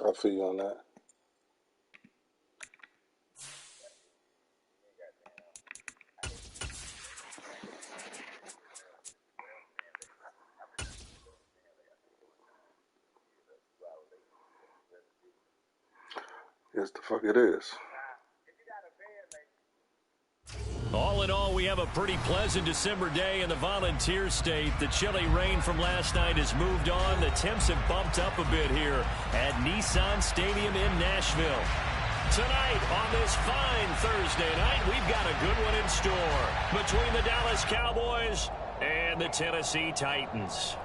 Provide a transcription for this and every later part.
I feel you on that. Yes, the fuck it is. All in all, we have a pretty pleasant December day in the Volunteer State. The chilly rain from last night has moved on. The temps have bumped up a bit here at Nissan Stadium in Nashville. Tonight on this fine Thursday night, we've got a good one in store between the Dallas Cowboys and the Tennessee Titans.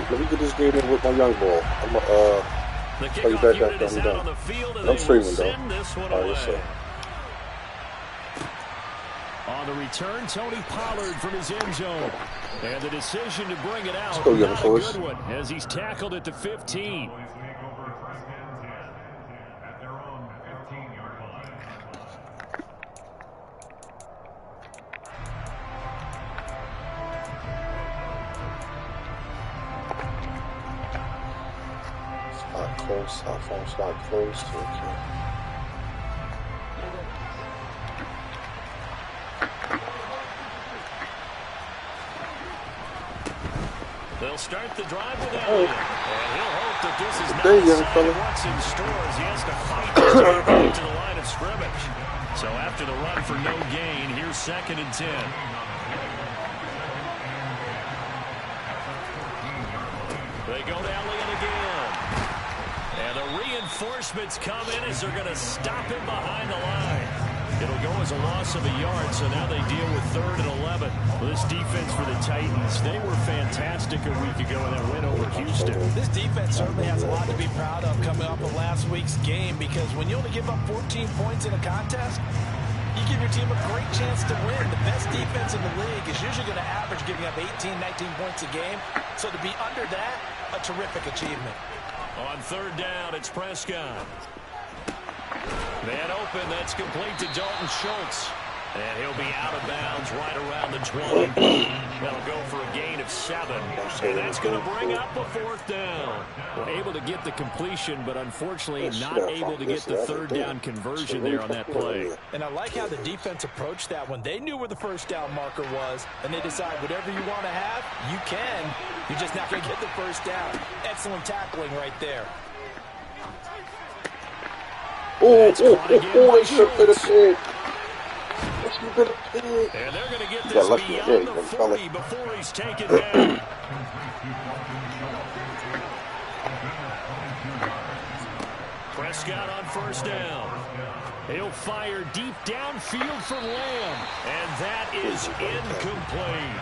Let me get this game in with my young ball. I'm call you back after I'm done. I'm streaming though. All right, yes, sir. On the return, Tony Pollard from his end zone. And the decision to bring it out, go, not a good one, as he's tackled at the 15. Our phone's not close to it. They'll start the drive with Elliott. And he'll hope that this is not a sign of what's in store as he has to fight to stay back to the line of scrimmage. So after the run for no gain, here's 2nd and 10. They go to Elliott again. And the reinforcements come in as they're going to stop him behind the line. It'll go as a loss of a yard, so now they deal with 3rd and 11. Well, this defense for the Titans, they were fantastic a week ago in that win over Houston. This defense certainly has a lot to be proud of coming off of last week's game, because when you only give up 14 points in a contest, you give your team a great chance to win. The best defense in the league is usually going to average giving up 18, 19 points a game. So to be under that, a terrific achievement. On 3rd down, it's Prescott. Man open, that's complete to Dalton Schultz. And he'll be out of bounds right around the 20. That'll go for a gain of 7. And that's going to bring up a 4th down. Well, able to get the completion, but unfortunately not able to get the 3rd down conversion there on that play. And I like how the defense approached that one. They knew where the 1st down marker was, and they decide whatever you want to have, you can. You're just not going to get the 1st down. Excellent tackling right there. They should put a pig. And they're going to get this beyond the 40 before he's taken down. Prescott on 1st down. He'll fire deep downfield for Lamb. And that is incomplete.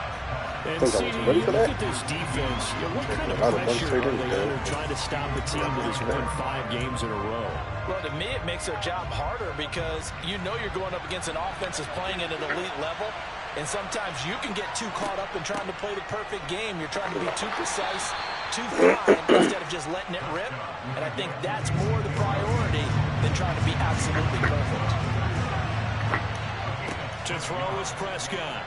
And see, you look at this defense, what kind of pressure are they under trying to stop a team that has won 5 games in a row? Well, to me, it makes their job harder because you know you're going up against an offense that's playing at an elite level, and sometimes you can get too caught up in trying to play the perfect game. You're trying to be too precise, too fine, instead of just letting it rip. And I think that's more the priority than trying to be absolutely perfect. To throw is Prescott.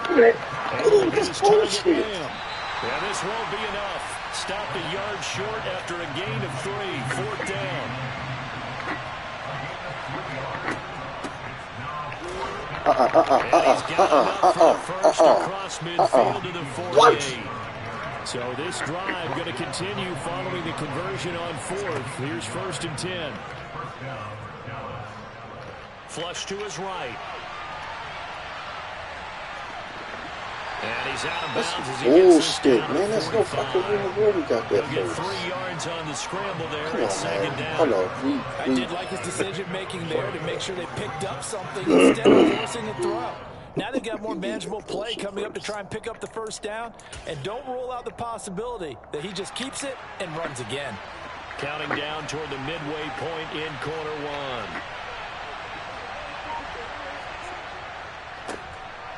Oh, this bullshit. Yeah, this won't be enough. Stopped a yard short after a gain of 3. 4th down. First across midfield to the 48. So this drive going to continue following the conversion on 4th. Here's 1st and 10. Flush to his right. And he's out of bounds as he gets this down man, that's no fucking where we got that He'll get first. 3 yards on the scramble there. Come It's on, 2nd man. down. Hold on. I did like his decision-making there to make sure they picked up something instead of forcing a throw. Now they've got more manageable play coming up to try and pick up the first down. And don't rule out the possibility that he just keeps it and runs again. Counting down toward the midway point in quarter one.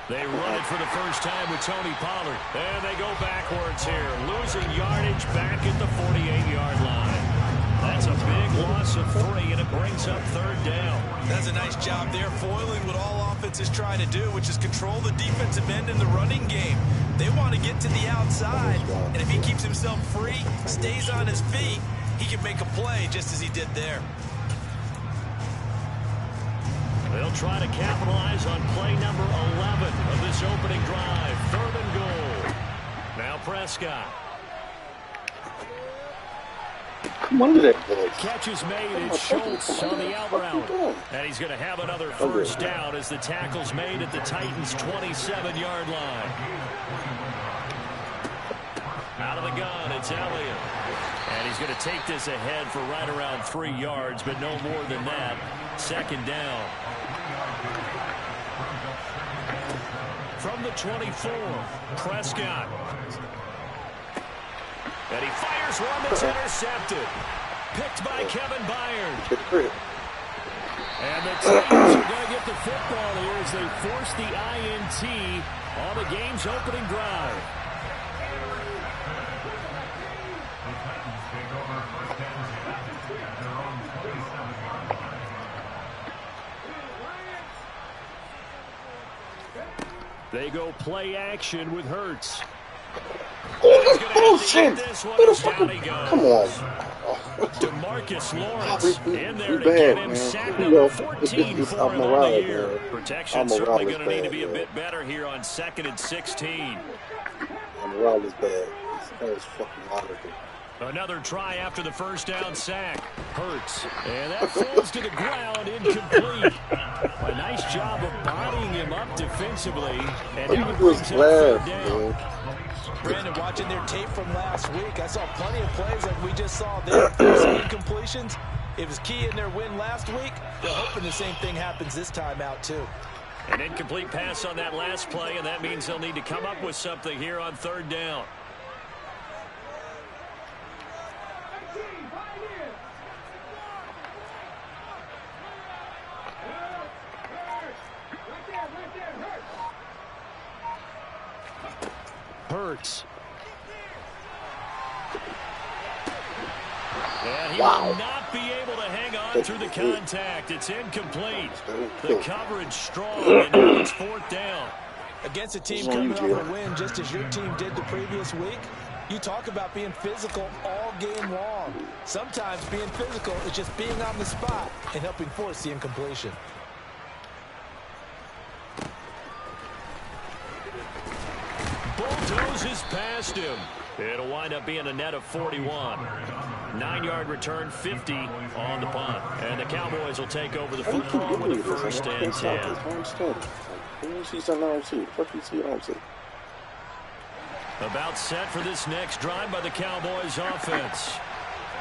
They run it for the first time with Tony Pollard. And they go backwards here. Losing yardage back at the 48-yard line. That's a big loss of 3, and it brings up third down. That's a nice job there, foiling what all offenses try to do, which is control the defensive end in the running game. They want to get to the outside, and if he keeps himself free, stays on his feet, he can make a play just as he did there. They'll try to capitalize on play number 11 of this opening drive. 3rd and goal. Now Prescott. Come that catch is made. It's Schultz on the out route. And he's going to have another first down as the tackle's made at the Titans' 27-yard line. Out of the gun, it's Elliott. And he's going to take this ahead for right around 3 yards, but no more than that. 2nd down. From the 24, Prescott. And he fires one that's intercepted. Picked by Kevin Byard. And the Titans are going to get the football here as they force the INT on the game's opening drive. They go play action with Hurts. Bullshit! Come on. DeMarcus Lawrence in there to get him sack number 14 for him on the year. Protection certainly going to need to be a bit better here on 2nd and 16. Morale is bad. That is fucking logical. Another try after the first down sack. Hurts. And that falls to the ground, incomplete. A nice job of bodying him up defensively. And now it brings up 3rd down. Brandon, watching their tape from last week, I saw plenty of plays like we just saw there. Some incompletions. It was key in their win last week. They're hoping the same thing happens this time out, too. An incomplete pass on that last play, and that means they'll need to come up with something here on 3rd down. Hurts. And he will not be able to hang on through the contact. It's incomplete. The coverage strong, and now it's 4th down. Against a team coming off a win just as your team did the previous week, you talk about being physical all game long. Sometimes being physical is just being on the spot and helping force the incompletion. Bulldozes past him. It'll wind up being a net of 41. 9-yard return, 50 on the punt. And the Cowboys will take over the football with a 1st and 10. About set for this next drive by the Cowboys offense.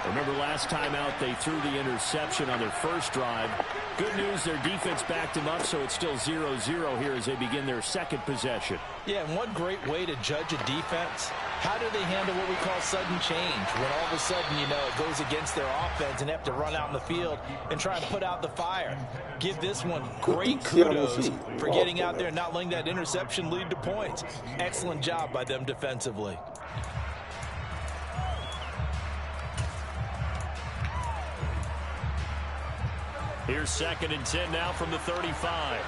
Remember last time out they threw the interception on their first drive. Good news, their defense backed them up, so it's still 0-0 here as they begin their 2nd possession. Yeah, and one great way to judge a defense, how do they handle what we call sudden change? When all of a sudden, you know, it goes against their offense and they have to run out in the field and try and put out the fire. Give this one great kudos for getting out there and not letting that interception lead to points. Excellent job by them defensively. Here's 2nd and 10 now from the 35.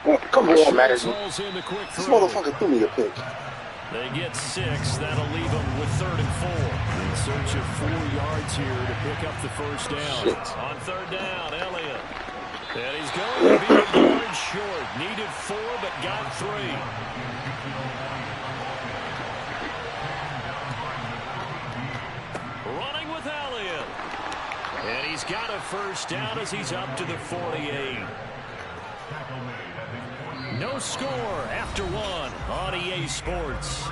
Oh, come on, Madden. This motherfucker threw me a pick. They get 6. That'll leave them with 3rd and 4. In search of 4 yards here to pick up the first down. Shit. On 3rd down, Elliott. And he's going to be a yard short. Needed 4, but got 3. Running with Elliott. And he's got a first down as he's up to the 48. No score after 1 on EA Sports.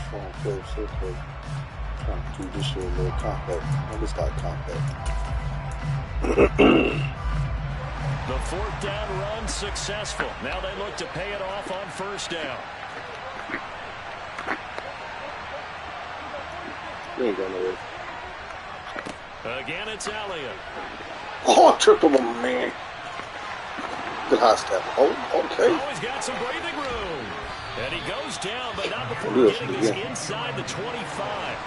Trying to play so quick. Trying to do this shit a little compact. Well, it's not compact. The fourth down run successful. Now they look to pay it off on first down. You ain't going nowhere. Again, it's Elliott. Oh, tripped over my man. Good high step. Oh, okay. Oh, he's got some breathing room. And he goes down, but not before getting this inside the 25.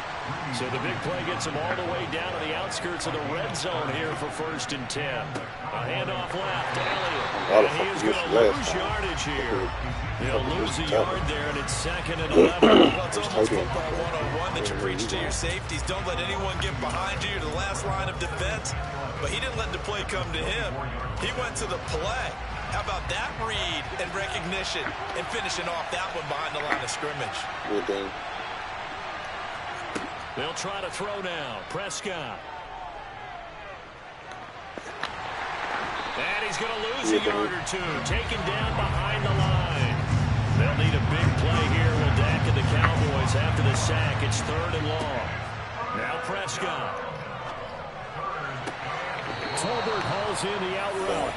So the big play gets him all the way down to the outskirts of the red zone here for 1st and 10. A handoff left to Elliott. And he is going to lose yardage here. He'll lose a yard there, and it's 2nd and 11. Well, it's almost football 101 that you preach to your safeties. Don't let anyone get behind you to the last line of defense. But he didn't let the play come to him. He went to the play. How about that read and recognition and finishing off that one behind the line of scrimmage? Good thing. They'll try to throw now. Prescott. And he's going to lose a yard or two. Taken down behind the line. They'll need a big play here. Will Dak and the Cowboys after the sack. It's 3rd and long. Now Prescott. Tolbert hauls in the out route.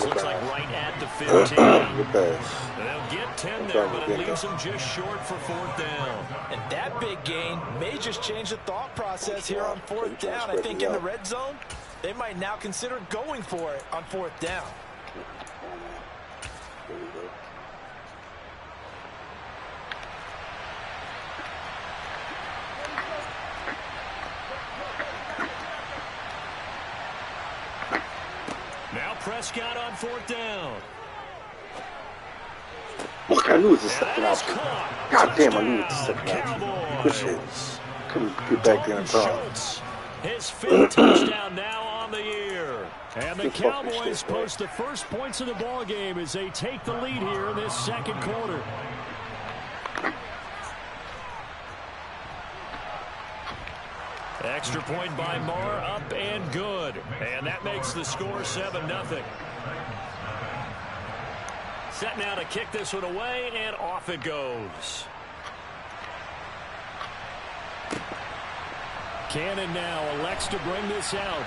Looks like right at the 15. They'll get 10 there, but it leaves them just short for 4th down. And that big gain may just change the thought process here on 4th down. I think in the red zone, they might now consider going for it on 4th down. There we go. Now Prescott on 4th down. Look, I knew it was the second option. God damn, I knew it was the second option. Good shit. Couldn't get back there in time. His 5th touchdown now on the year. And the Cowboys post the first points of the ball game as they take the lead here in this 2nd quarter. Extra point by Marr, up and good. And that makes the score 7-0. Set now to kick this one away, and off it goes. Cannon now elects to bring this out.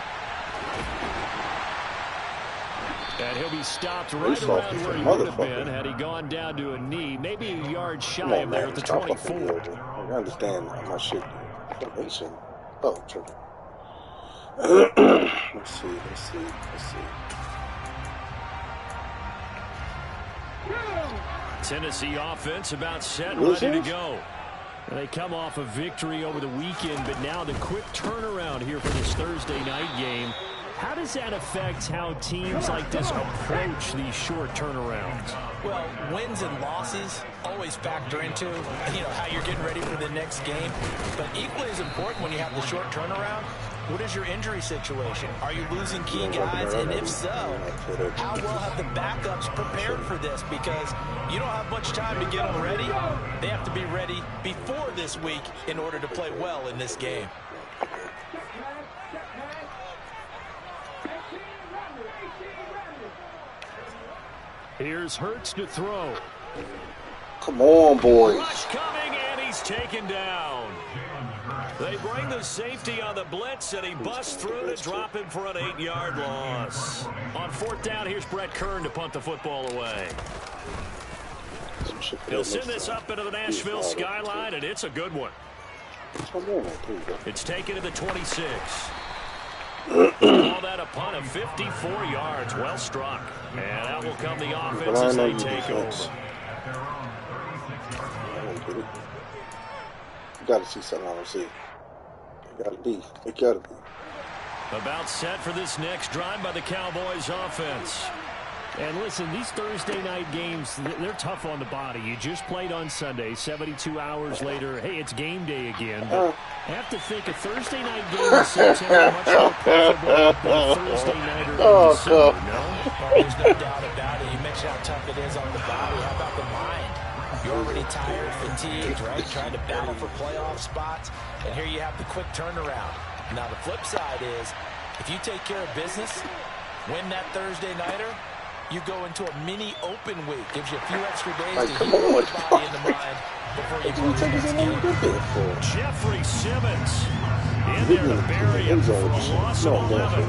And he'll be stopped right around where he would have been had he gone down to a knee, maybe a yard shy of there at the 24. I understand my shit. Formation. Oh, tripping. Let's see. Tennessee offense about set, ready to go. And they come off a victory over the weekend, but now the quick turnaround here for this Thursday night game. How does that affect how teams like this approach these short turnarounds? Well, wins and losses always factor into, how you're getting ready for the next game. But equally as important when you have the short turnaround, what is your injury situation? Are you losing key guys? And if so, how well have the backups prepared for this? Because you don't have much time to get them ready. They have to be ready before this week in order to play well in this game. Here's Hurts to throw. Come on, boys. Rush coming, and he's taken down. They bring the safety on the blitz, and he busts through to drop him for an 8-yard loss. On 4th down, here's Brett Kern to punt the football away. He'll send this up into the Nashville skyline, and it's a good one. It's taken to the 26. Call that a punt of 54 yards. Well struck. And out will come the offense as they take over. You got to see something I don't see. It got to be. It got to be. About set for this next drive by the Cowboys offense. And listen, these Thursday night games, they're tough on the body. You just played on Sunday, 72 hours later. Hey, it's game day again. But I have to think a Thursday night game in September much more preferable than a Thursday nighter in December, no? Well, there's no doubt about it. You mentioned how tough it is on the body. How about the mind? You're already tired, fatigued, right? Trying to battle for playoff spots. And here you have the quick turnaround. Now, the flip side is, if you take care of business, win that Thursday nighter, you go into a mini open week. Gives you a few extra days to come heal on. your body and the mind before you go to the next game. Jeffrey Simmons in there to bury him for a loss of 11.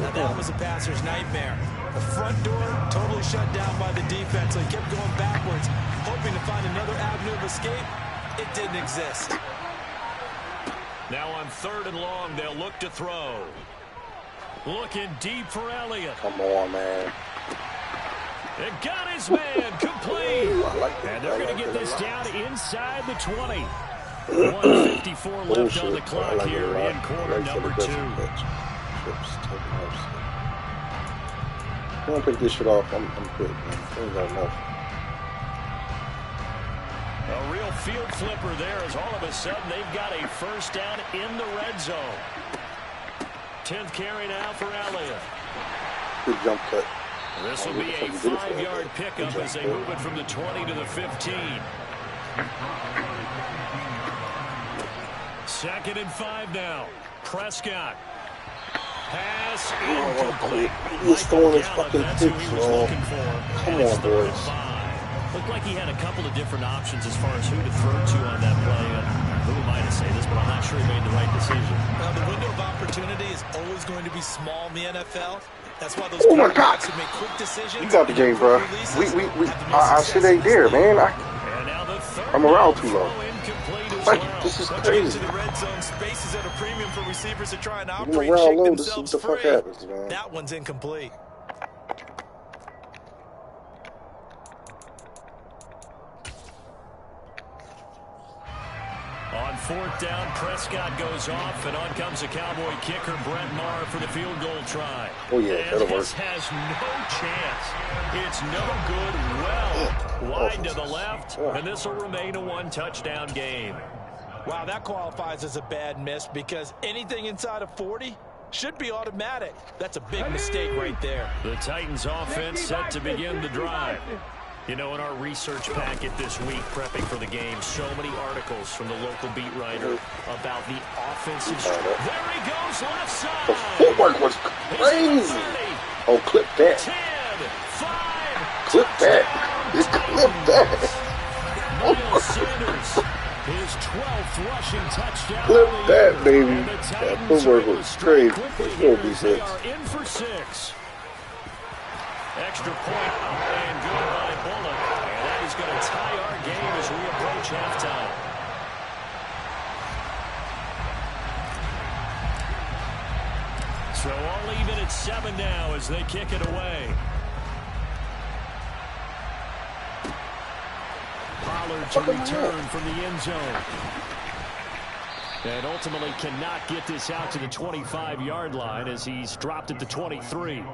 Now that was a passer's nightmare. The front door totally shut down by the defense, so he kept going backwards, hoping to find another avenue of escape. It didn't exist. Now on 3rd and long, they'll look to throw. Looking deep for Elliott. Come on, man. It got his man complete. And they're going to get this a down inside the 20. 1:54 left on the clock here in quarter number 2. I'm gonna pick this shit off. I'm good, man. I ain't got enough. A real field flipper there as all of a sudden they've got a first down in the red zone. 10th carry now for Elliott. Good jump cut. This will be a 5-yard pickup as they move it from the 20 to the 15. 2nd and 5 now. Prescott. Pass incomplete. He's throwing his fucking picks, man. Come on, boys. Looked like he had a couple of different options as far as who to throw to on that play. Who am I to say this, but I'm not sure he made the right decision. Well, the window of opportunity is always going to be small in the NFL. That's why those quarterbacks who make quick decisions. You got the game, bro. Our shit ain't there, man. I'm around too long. Like, this is crazy. The red zone spaces at a premium for receivers to try and Around operate, shake low, this is themselves what the fuck free. happens, man. That one's incomplete. On 4th down, Prescott goes off, and on comes the Cowboy kicker, Brett Maher, for the field goal try. Oh, yeah, that'll work. This has no chance. It's no good. Well, wide to the left, and this will remain a 1-touchdown game. Wow, that qualifies as a bad miss because anything inside of 40 should be automatic. That's a big mistake right there. The Titans offense set to begin the drive. You know, in our research packet this week, prepping for the game, so many articles from the local beat writer about the offensive. There he goes, left side. The footwork was crazy. Oh, clip that. 10, 5. Clip that. Just clip that. Miles Sanders, his 12th rushing touchdown. Clip that, baby. That footwork was crazy. It's going to be 6. They are in for 6. Extra point and good by Bullock. And that is going to tie our game as we approach halftime. So all even at 7 now as they kick it away. Pollard to return from the end zone. And ultimately cannot get this out to the 25-yard line as he's dropped at the 23.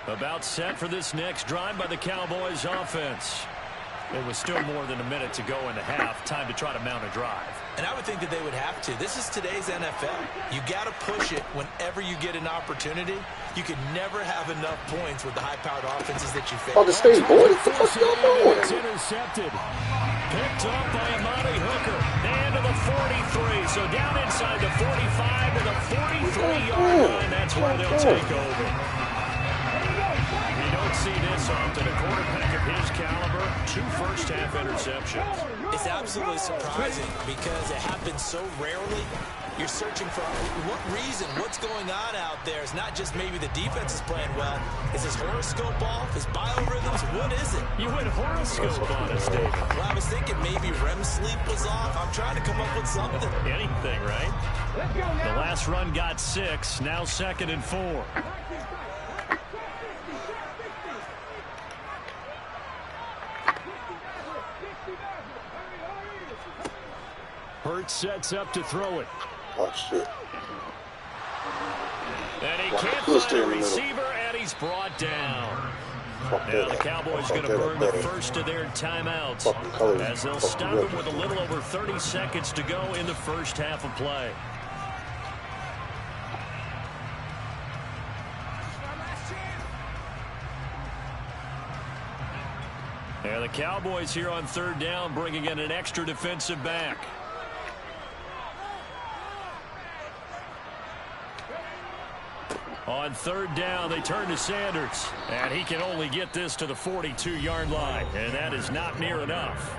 About set for this next drive by the Cowboys offense. It was still more than a minute to go in the half. Time to try to mount a drive. And I would think that they would have to. This is today's NFL. You got to push it whenever you get an opportunity. You can never have enough points with the high-powered offenses that you face. Oh, the state, boys. What the fuck y'all doing? It's intercepted. Picked up by Amani Hooker. And to the 43. So down inside the 45 to the 43-yard line. That's where they'll take over. See this often. A quarterback of his caliber, 2 first-half interceptions. It's absolutely surprising because it happens so rarely. You're searching for what reason, what's going on out there. It's not just maybe the defense is playing well. Is his horoscope off? His biorhythms? What is it? You went horoscope on us, David. Well, I was thinking maybe REM sleep was off. I'm trying to come up with something. Anything, right? The last run got 6. Now 2nd and 4. Hurts sets up to throw it. Oh, shit. And he can't find a receiver, and he's brought down. Now the Cowboys going to burn the first of their timeouts as they'll stop him with a little over 30 seconds to go in the first half of play. And the Cowboys here on 3rd down bringing in an extra defensive back. On third down, they turn to Sanders. And he can only get this to the 42-yard line. And that is not near enough.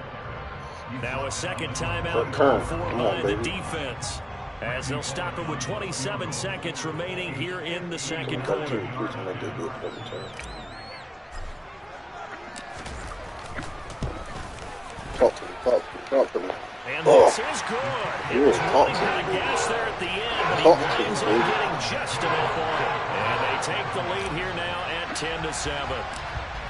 Now a second timeout called for by the defense, as they'll stop it with 27 seconds remaining here in the second quarter. Talk to me. And this is good. He was running out of gas there at the end, but he winds up getting just enough on it. And they take the lead here now at 10-7.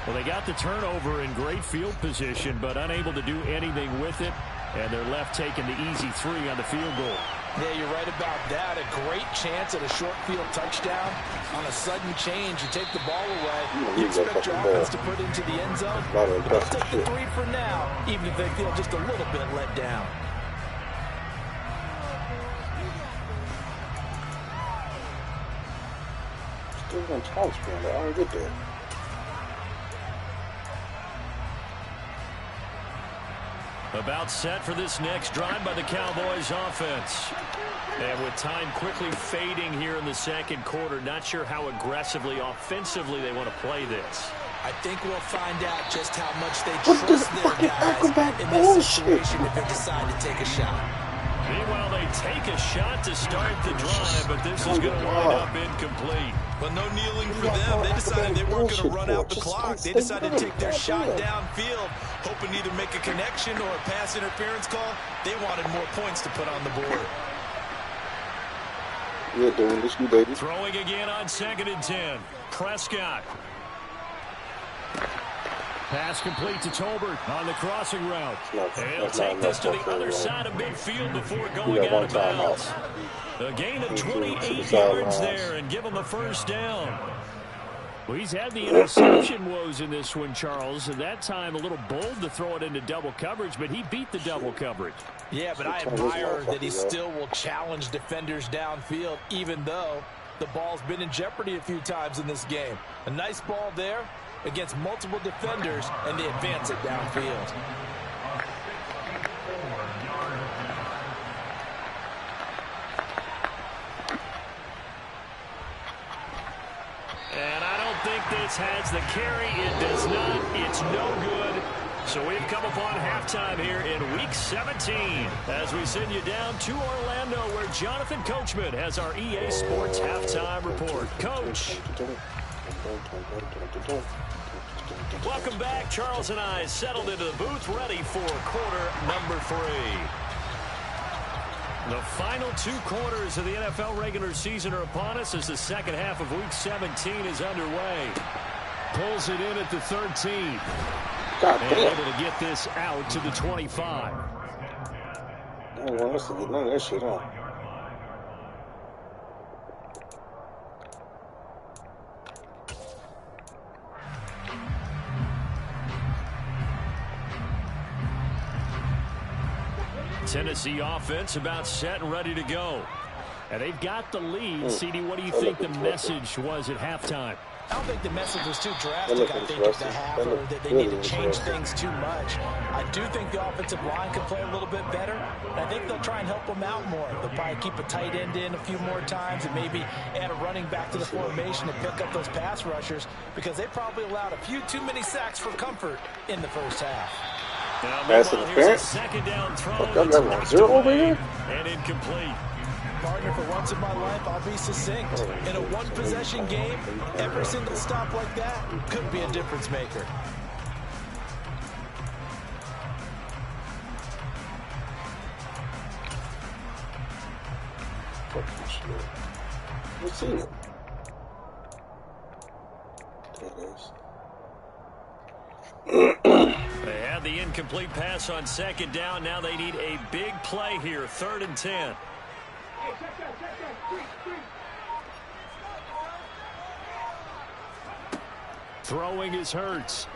Well, they got the turnover in great field position, but unable to do anything with it. And they're left taking the easy 3 on the field goal. Yeah, you're right about that. A great chance at a short field touchdown. On a sudden change, you take the ball away. You expect your offense to put it into the end zone. They'll take the 3 for now, even if they feel just a little bit let down. Still on top screen, I already get there. About set for this next drive by the Cowboys offense. And with time quickly fading here in the second quarter, not sure how aggressively, offensively they want to play this. I think we'll find out just how much they trust their guys in this situation if they decide to take a shot. Meanwhile, they take a shot to start the drive, but this is going to wind up incomplete. But no kneeling for them. They decided they weren't going to run out the clock. They decided to take their shot downfield, hoping to either make a connection or a pass interference call. They wanted more points to put on the board. Yeah, doing this, you baby. Throwing again on 2nd and 10. Prescott. Pass complete to Tolbert on the crossing route. And he'll take this to the other side of midfield before going out of bounds. A gain of 28 yards there and give him a first down. Well, he's had the interception woes in this one, Charles, and that time a little bold to throw it into double coverage, but he beat the double coverage. Yeah, but I admire that he still will challenge defenders downfield, even though the ball's been in jeopardy a few times in this game. A nice ball there against multiple defenders, and they advance it downfield. And I don't think this has the carry. It does not. It's no good. So we've come upon halftime here in Week 17 as we send you down to Orlando, where Jonathan Coachman has our EA Sports halftime report. Coach. Welcome back. Charles and I settled into the booth, ready for quarter number 3. The final 2 quarters of the NFL regular season are upon us as the second half of Week 17 is underway. Pulls it in at the 13. And able to get this out to the 25. I don't want us to get none of that shit on. Tennessee offense about set and ready to go. And they've got the lead. CD, what do you think the message was at halftime? I don't think the message was too drastic, I think, at the half, or that they need to change things too much. I do think the offensive line can play a little bit better, and I think they'll try and help them out more. They'll probably keep a tight end in a few more times and maybe add a running back to the formation to pick up those pass rushers, because they probably allowed a few too many sacks for comfort in the first half. Pass interference? Second down throw. I got 0 over here? And incomplete. Partner, for once in my life, I'll be succinct. In a one-possession game, every single stop like that could be a difference maker. Let's see it. There it is. They had the incomplete pass on second down. Now they need a big play here. 3rd and 10. Throwing is Hurts.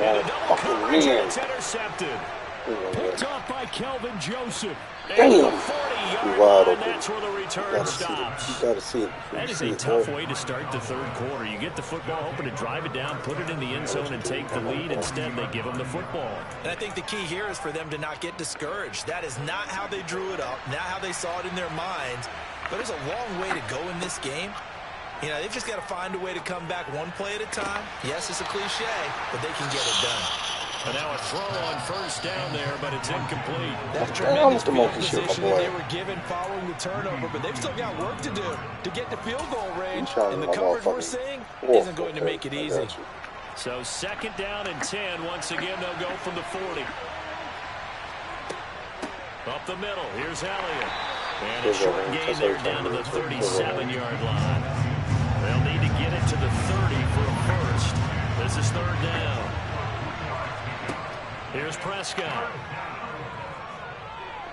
And a double coverage, and it's intercepted. Picked off by Kelvin Joseph. Damn. 40-yard line, that's where the return stops. You gotta see it. That is a tough way to start the third quarter. You get the football, hoping to drive it down, put it in the end zone, and take the lead. Instead, they give them the football. And I think the key here is for them to not get discouraged. That is not how they drew it up, not how they saw it in their minds. but there's a long way to go in this game. You know, they've just got to find a way to come back one play at a time. Yes, it's a cliche, but they can get it done. And now a throw on first down there, but it's incomplete. That's tremendous field position that they were given following the turnover, but they've still got work to do to get to field goal range, and the coverage we're seeing isn't going to make it easy. So 2nd down and 10. Once again, they'll go from the 40. Up the middle, here's Elliott. And a short gain there down to the 37-yard line. They'll need to get it to the 30 for a first. This is 3rd down. Here's Prescott.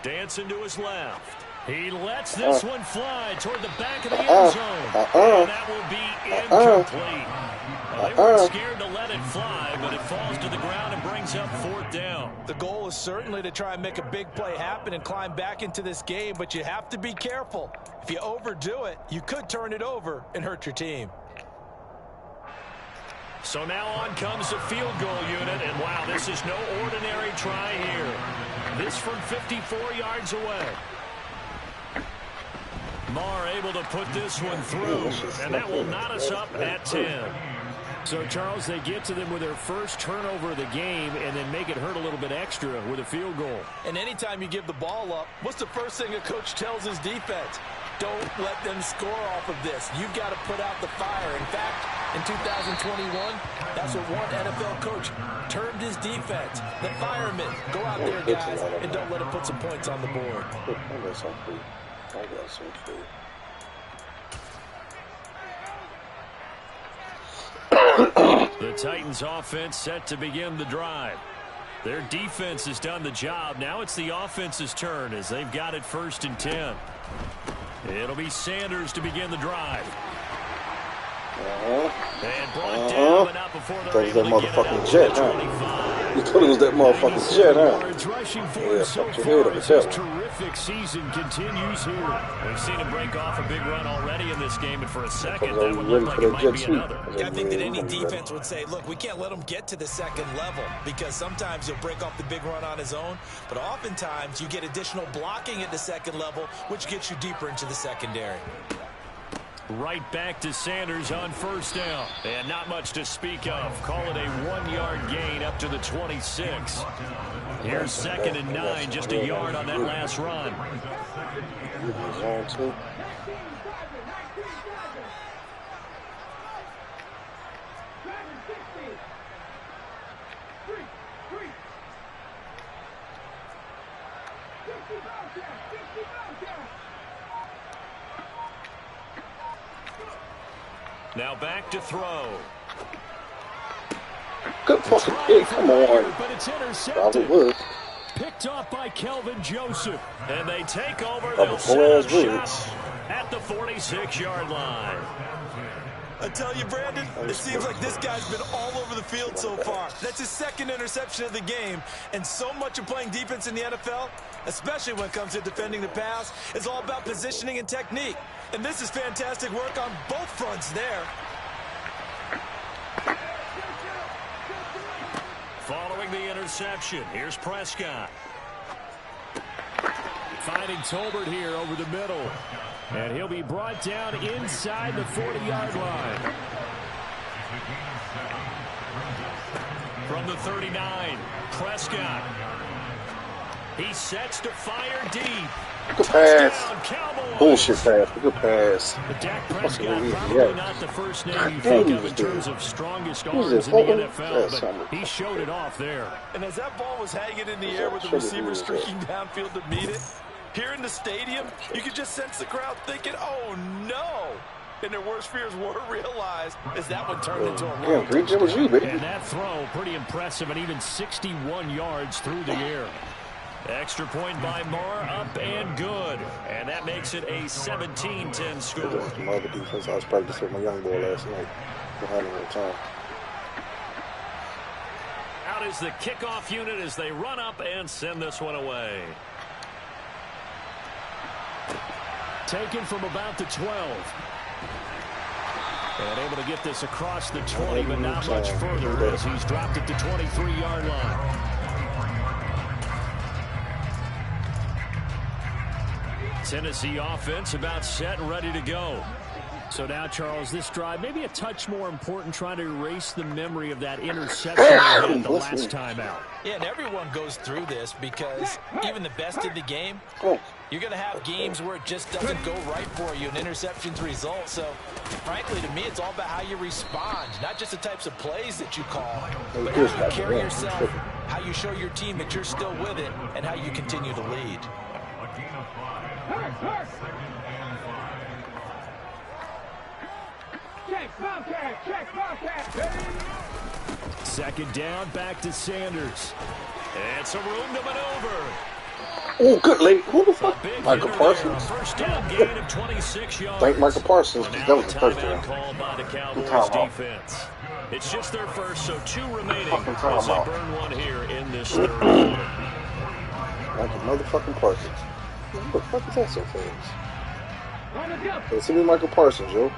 Dancing to his left. He lets this one fly toward the back of the end zone. And that will be incomplete. Well, they weren't scared to let it fly, but it falls to the ground and brings up 4th down. The goal is certainly to try and make a big play happen and climb back into this game, but you have to be careful. If you overdo it, you could turn it over and hurt your team. So now on comes the field goal unit, and wow, this is no ordinary try here. This from 54 yards away. Marr able to put this one through, and that will knot us up at 10. So, Charles, they get to them with their first turnover of the game and then make it hurt a little bit extra with a field goal. And anytime you give the ball up, what's the first thing a coach tells his defense? Don't let them score off of this. You've got to put out the fire. In fact, in 2021, that's what one NFL coach termed his defense. The firemen. Go out there, guys, and don't let them put some points on the board. The Titans offense set to begin the drive. Their defense has done the job. Now it's the offense's turn as they've got it 1st and 10. It'll be Sanders to begin the drive. And brought down, but not before they're able to get it out to the 25. You thought it was that motherfucking jet, huh? Rushing for him so far as his terrific season continues here. We've seen him break off a big run already in this game, and for a second, that would look like it might be another. I think that any defense would say, look, we can't let him get to the 2nd level because sometimes he'll break off the big run on his own, but oftentimes you get additional blocking at the 2nd level, which gets you deeper into the secondary. Right back to Sanders on 1st down. And not much to speak of. Call it a 1-yard gain up to the 26. Here's 2nd and 9, just a yard on that last run. Now back to throw. Good fucking kick, come on. But it's intercepted. Picked off by Kelvin Joseph. And they take over. They'll set up shop at the 46-yard line. I tell you, Brandon, it seems like this guy's been all over the field so far. That's his 2nd interception of the game. And so much of playing defense in the NFL, especially when it comes to defending the pass, is all about positioning and technique. And this is fantastic work on both fronts there. Following the interception, here's Prescott. Finding Tolbert here over the middle. And he'll be brought down inside the 40-yard line. From the 39, Prescott. He sets to fire deep. Good pass. Bullshit pass. Good pass. Dak Prescott, probably not the first name you think of in terms of strongest arms in the NFL, but he showed it off there. And as that ball was hanging in the air with the receiver streaking downfield to meet it, here in the stadium, you could just sense the crowd thinking, oh, no. And their worst fears were realized as that one turned into a long touchdown. And that throw, pretty impressive, and even 61 yards through the air. Extra point by Marr, up and good. And that makes it a 17-10 score. My other defense, I was practicing with my young boy last night. Behind him at the time. Out is the kickoff unit as they run up and send this one away. Taken from about the 12. And able to get this across the 20, but not much further as he's dropped it to 23-yard line. Tennessee offense about set and ready to go. So now, Charles, this drive maybe a touch more important, trying to erase the memory of that interception they had the last time out. Yeah, and everyone goes through this because even the best in the game, you're going to have games where it just doesn't go right for you, an interception's result. So, frankly, to me, it's all about how you respond, not just the types of plays that you call, but how you carry yourself, how you show your team that you're still with it, and how you continue to lead. Second down, back to Sanders. And some room to maneuver. Oh, good late. Who the fuck? Michael Parsons. First down gain of 26 yards. Thank Michael Parsons, because that was the first down. Called by the Cowboys defense. It's just their first, so 2 remaining as they burn one here in this third quarter. Michael motherfucking Parsons. Who the fuck is that so fast? Hey, send me Michael Parsons, yo.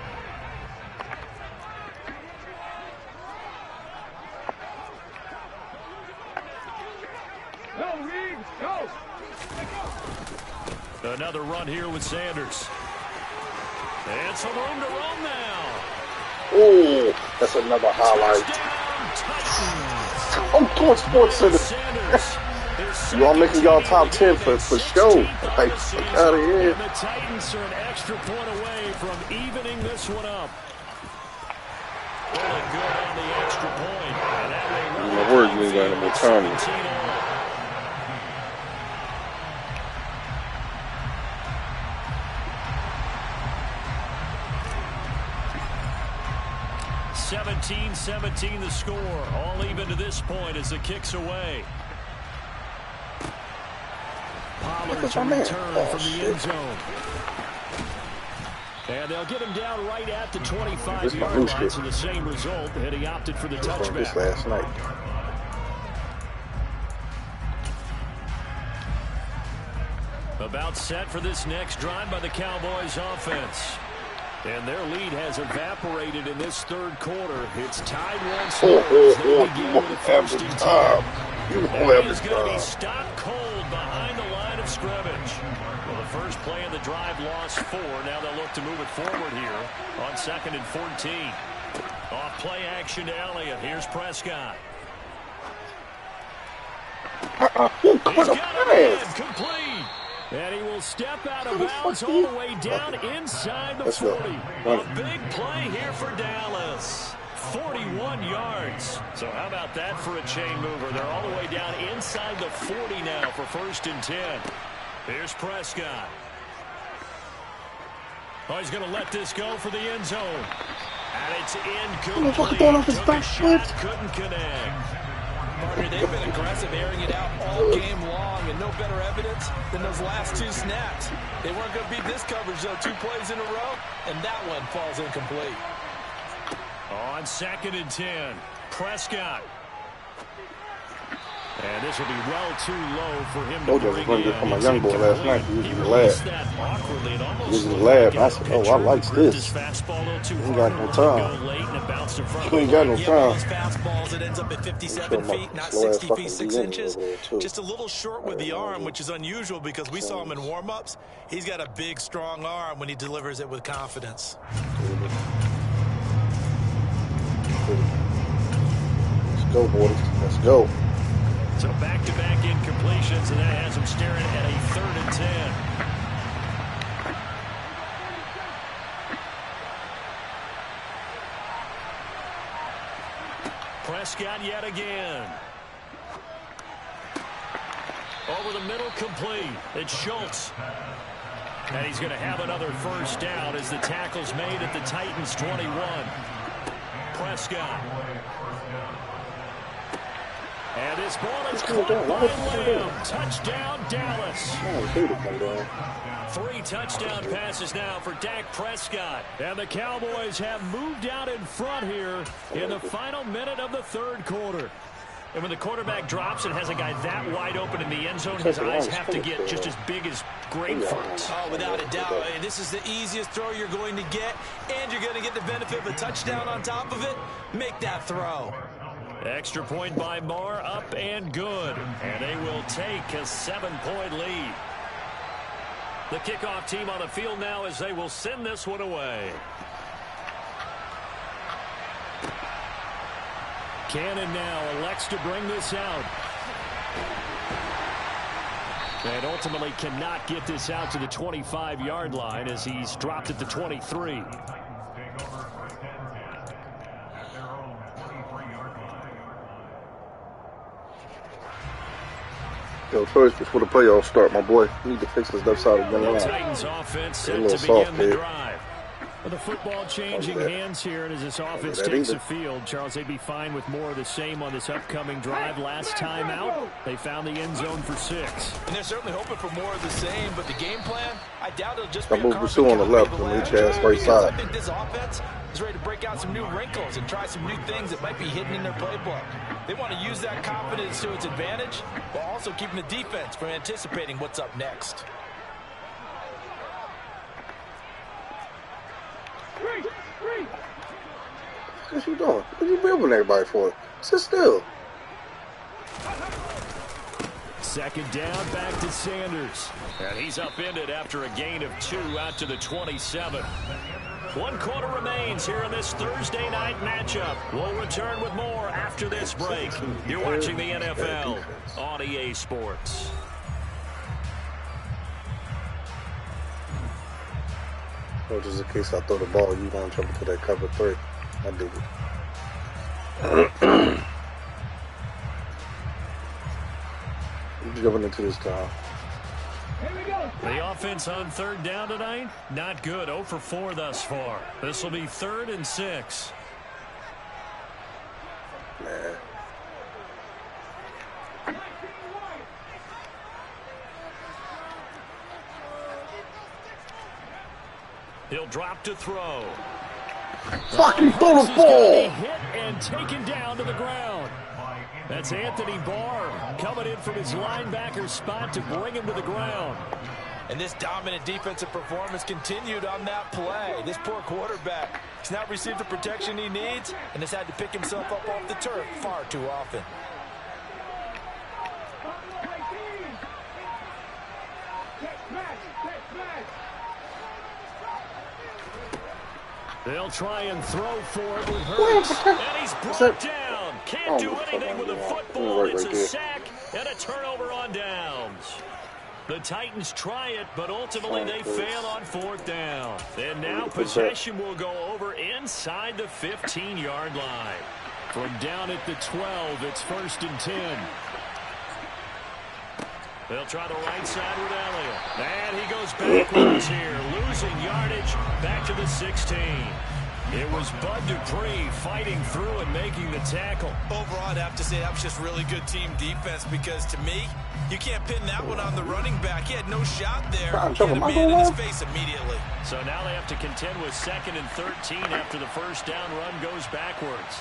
Another run here with Sanders. And some room to run now. Oh, that's another highlight. I'm doing Sports Center. You all making y'all top 10 for show. Like, fuck out of here. And the Titans are an extra point away from evening this one up. Really good on the extra point. And that my word, you ain't got no more time. 17-17 the score. All even to this point as the kick's away. Pollard's a return from the end zone. And they'll get him down right at the 25-yard line, so the same result, and he opted for the touchback. This last night. About set for this next drive by the Cowboys offense. And their lead has evaporated in this third quarter. It's tied once more. You won't have the time. You won't have the going to be time. stopped cold behind the line of scrimmage. Well, the first play of the drive lost 4. Now they'll look to move it forward here on 2nd and 14. Off play action to Elliott. Here's Prescott. He's got it complete. And he will step out of bounds all the way down inside the 40. A big play here for Dallas. 41 yards. So how about that for a chain mover? They're all the way down inside the 40 now for 1st and 10. Here's Prescott. Oh, he's going to let this go for the end zone. And it's incomplete. Took a shot, couldn't connect. Partner, they've been aggressive, airing it out all game long, and no better evidence than those last 2 snaps. They weren't going to beat this coverage, though, 2 plays in a row, and that one falls incomplete. On 2nd and 10, Prescott. And this will be well too low for him to bring in. This from my young boy last night. He used to laugh. He used to laugh. I said, oh, I like this. You ain't got no time. You ain't got no time. Fastballs, it ends up at 57 feet, not 60 feet 6 inches. Just a little short with the arm, which is unusual because we saw him in warm-ups. He's got a big, strong arm when he delivers it with confidence. Let's go, boys. Let's go. So back-to-back incompletions, and that has him staring at a 3rd and 10. Prescott yet again. Over the middle, complete. It's Schultz. And he's going to have another 1st down as the tackle's made at the Titans' 21. Prescott. And this ball is caught by Lamb. Touchdown, Dallas. 3 touchdown passes now for Dak Prescott. And the Cowboys have moved out in front here in the final minute of the 3rd quarter. And when the quarterback drops and has a guy that wide open in the end zone, his eyes have to get just as big as grapefruits. Oh, without a doubt. This is the easiest throw you're going to get, and you're going to get the benefit of a touchdown on top of it. Make that throw. Extra point by Marr, up and good. And they will take a 7-point lead. The kickoff team on the field now as they will send this one away. Cannon now elects to bring this out. And ultimately cannot get this out to the 25-yard line as he's dropped at the 23. Yo, first, before the playoffs start, my boy, you need to fix this left side of the line. Titans offense set to begin the drive. With the football changing hands here, and as this offense takes the field, Charles, they'd be fine with more of the same on this upcoming drive. Last time out, they found the end zone for 6. And they're certainly hoping for more of the same, but the game plan, I doubt it'll just be I'm moving Sue on the left and each has right side. I think this offense is ready to break out some new wrinkles and try some new things that might be hidden in their playbook. They want to use that confidence to its advantage while also keeping the defense from anticipating what's up next. What you doing? What you building everybody for? Sit still. Second down, back to Sanders. And he's upended after a gain of 2 out to the 27. 1 quarter remains here in this Thursday night matchup. We'll return with more after this break. You're watching the NFL on EA Sports. Well, just in case I throw the ball, you want to jump into that cover 3. I dig it. Jumping into this time. The offense on third down tonight, not good. 0 for 4 thus far. This will be 3rd and 6. Man. He'll drop to throw. Fucking throw the ball! Hit and taken down to the ground. That's Anthony Barr coming in from his linebacker spot to bring him to the ground. And this dominant defensive performance continued on that play. This poor quarterback has not received the protection he needs and has had to pick himself up off the turf far too often. They'll try and throw for it with Hurts. And he's brought down. Can't do anything with a football. It's a sack and a turnover on downs. The Titans try it, but ultimately they fail on 4th down. And now possession will go over inside the 15-yard line. From down at the 12, it's 1st and 10. They'll try the right side with Elliott. And he goes backwards here, losing yardage back to the 16. It was Bud Dupree fighting through and making the tackle. Overall, I'd have to say that was just really good team defense because, to me, you can't pin that one on the running back. He had no shot there. He had a man in his face immediately. So now they have to contend with 2nd and 13 after the first down run goes backwards.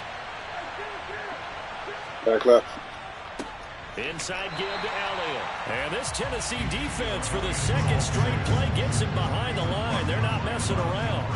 Back left. Inside give to Elliott. And this Tennessee defense for the 2nd straight play gets him behind the line. They're not messing around.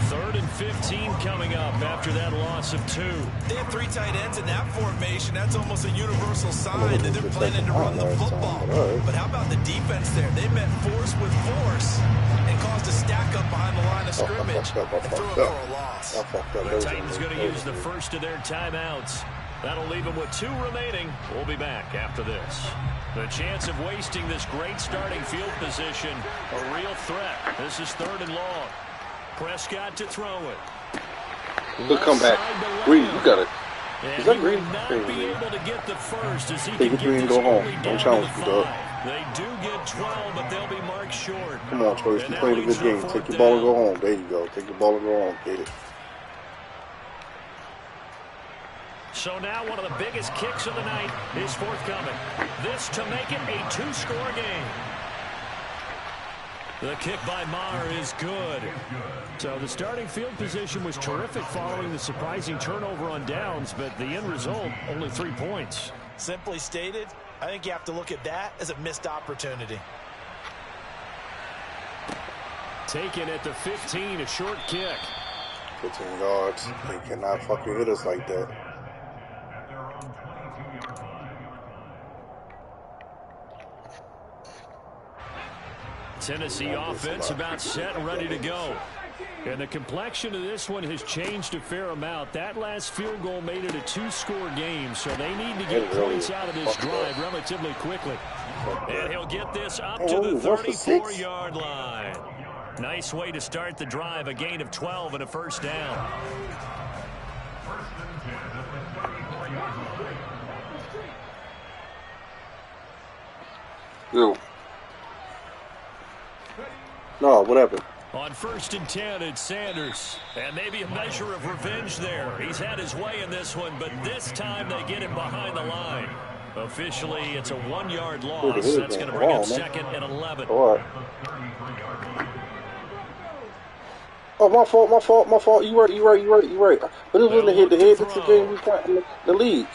3rd and 15 coming up after that loss of 2. They have 3 tight ends in that formation. That's almost a universal sign that they're planning to run the football. But how about the defense there? They met force with force and caused a stack up behind the line of scrimmage and threw it for a loss. The Titans going to use the first of their timeouts. That'll leave them with 2 remaining. We'll be back after this. The chance of wasting this great starting field position, a real threat. This is 3rd and long. Prescott to throw it. Good comeback. Green, you got it. Is that Green? Not be able to get the first as he take can Green get go home. Don't Don't challenge me, dog. They do get 12, but they'll be marked short. Come on, Troy. You're playing a good game. Take your ball and go home. There you go. Take your ball and go home. Get it. So now one of the biggest kicks of the night is forthcoming. This to make it a 2-score game. The kick by Maher is good. So the starting field position was terrific following the surprising turnover on downs, but the end result, only 3 points. Simply stated, I think you have to look at that as a missed opportunity. Taken at the 15, a short kick. 15 yards. They cannot fucking hit us like that. Tennessee offense about set and ready to go. And the complexion of this one has changed a fair amount. That last field goal made it a 2-score game, so they need to get points out of this drive relatively quickly. And he'll get this up to the 34-yard line. Nice way to start the drive, a gain of 12 and a first down. Yo. No, what happened? On 1st and 10, it's Sanders. And maybe a measure of revenge there. He's had his way in this one, but this time they get him behind the line. Officially, it's a 1-yard loss. That's going to bring it 2nd and 11. All right. Oh, my fault. You right. But it wasn't the head. It's the game we played in the league.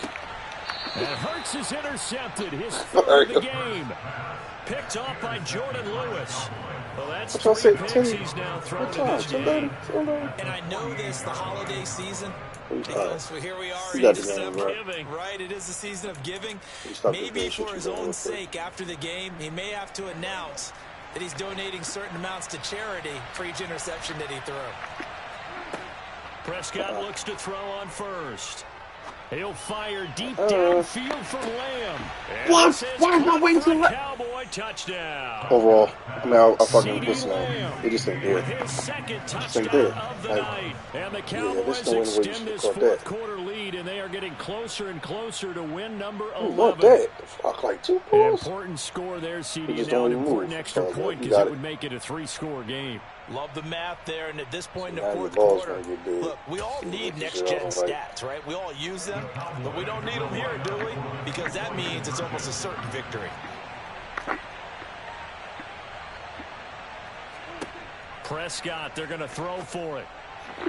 And Hurts is intercepted. His 3rd of the game. Picked off by Jordan Lewis. Well, that's 3 picks he's now thrown in this game. And I know this, the holiday season, because here we are in December, right? It is the season of giving. Maybe for his own sake, after the game, he may have to announce that he's donating certain amounts to charity for each interception that he threw. Prescott looks to throw on 1st. He'll fire deep downfield for Lamb. What? Why am I waiting to Cowboy touchdown. Overall, I fucking listen. It just ain't there. His 2nd touchdown of the night. And the Cowboys extend this 4th quarter lead, and they are getting closer and closer to win number 11. Not that. Fuck, like 2 points. An important score there, CD, and now an important extra point because it would make it a 3-score game. Love the math there, and at this point in the 4th quarter, look, we all need next-gen stats, right? We all use them, but we don't need them here, do we? Because that means it's almost a certain victory. Prescott, they're going to throw for it.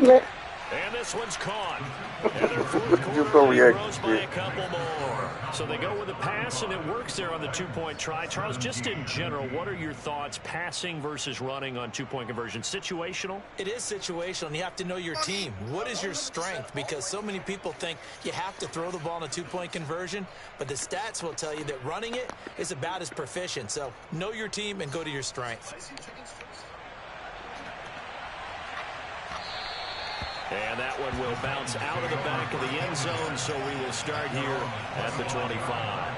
Yeah. And this one's caught. And their 4th quarter grows by a couple more. So they go with a pass, and it works there on the 2-point try. Charles, just in general, what are your thoughts passing versus running on 2-point conversion? Situational? It is situational, and you have to know your team. What is your strength? Because so many people think you have to throw the ball in a 2-point conversion, but the stats will tell you that running it is about as proficient. So know your team and go to your strength. And that one will bounce out of the back of the end zone, so we will start here at the 25.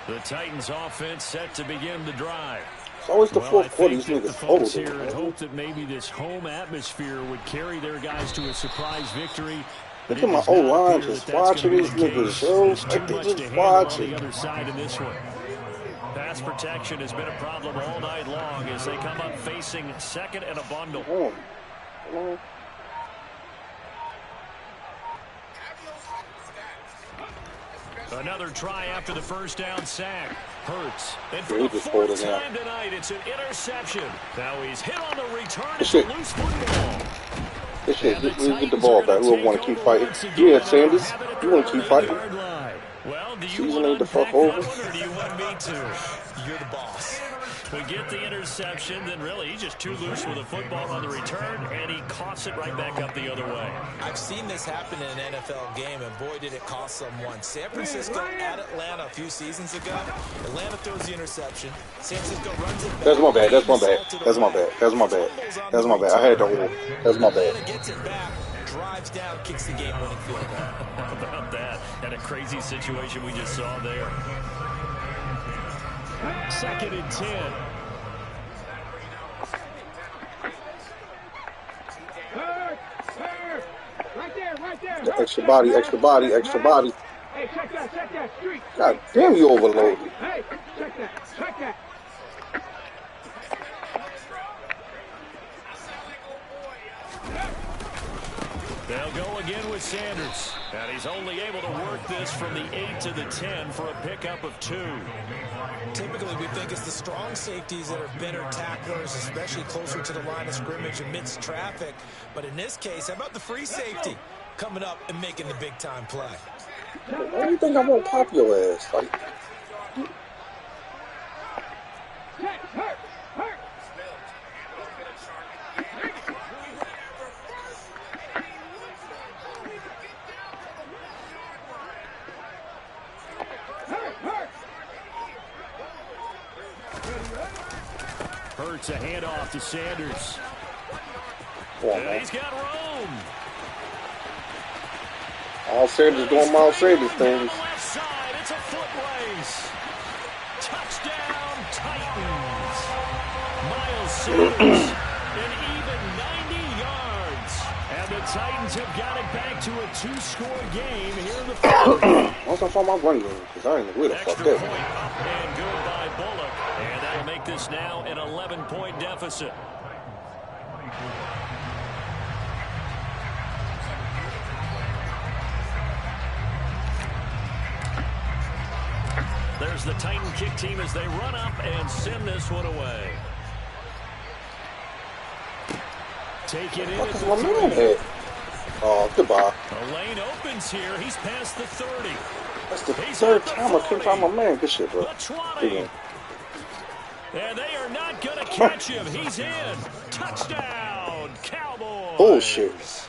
The Titans offense set to begin the drive. It's always the 4th quarter. These niggas hold it. Here and hope that maybe this home atmosphere would carry their guys to a surprise victory. Look at my O-line just watching these niggas, yo. Like they just watching. The other side of this one. Pass protection has been a problem all night long as they come up facing 2nd and a bundle. Another try after the first down sack. Hurts. And for the 4th time tonight, it's an interception. Now he's hit on the return. It's a loose football. This shit, get the ball back. We'll want to keep fighting. Yeah, Sanders, you want to keep fighting. Well, do you Season want the fuck over? or do you want me to? You're the boss. We get the interception, then really he's just too loose with the football on the return, and he coughs it right back up the other way. I've seen this happen in an NFL game, and boy, did it cost someone. San Francisco at Atlanta a few seasons ago. Atlanta throws the interception. San Francisco runs it back. That's my bad. I had to hold. That's my bad. Atlanta gets it back, drives down, kicks the game-winning field goal. How about that? And a crazy situation we just saw there. 2nd and 10. Right there. Extra body. Hey, check that street. God damn, you overloaded. Hey, check that. They'll go again with Sanders. And he's only able to work this from the 8 to the 10 for a pickup of 2. Typically, we think it's the strong safeties that are better tacklers, especially closer to the line of scrimmage amidst traffic. But in this case, how about the free safety coming up and making the big-time play? Why do you think I'm going to pop your ass? Like, Hurts a handoff to Sanders. On, He's got room. All Sanders doing Miles Sanders things. Left side, it's a foot race. Touchdown, Titans. Miles Sanders, an even 90 yards. And the Titans have got it back to a 2-score game here in the fourth. Once I saw my run game, because I ain't know where the fuck Extra that point up and good by Bullock. And that'll make this now an 11-point deficit. There's the Titan kick team as they run up and send this one away. Take it in at the 30. Oh, goodbye. The lane opens here. He's past the 30. That's the third time I couldn't find my man. Good shit, bro. The 20. And they are not going to catch him. He's in. Touchdown, Cowboys. Bullshit.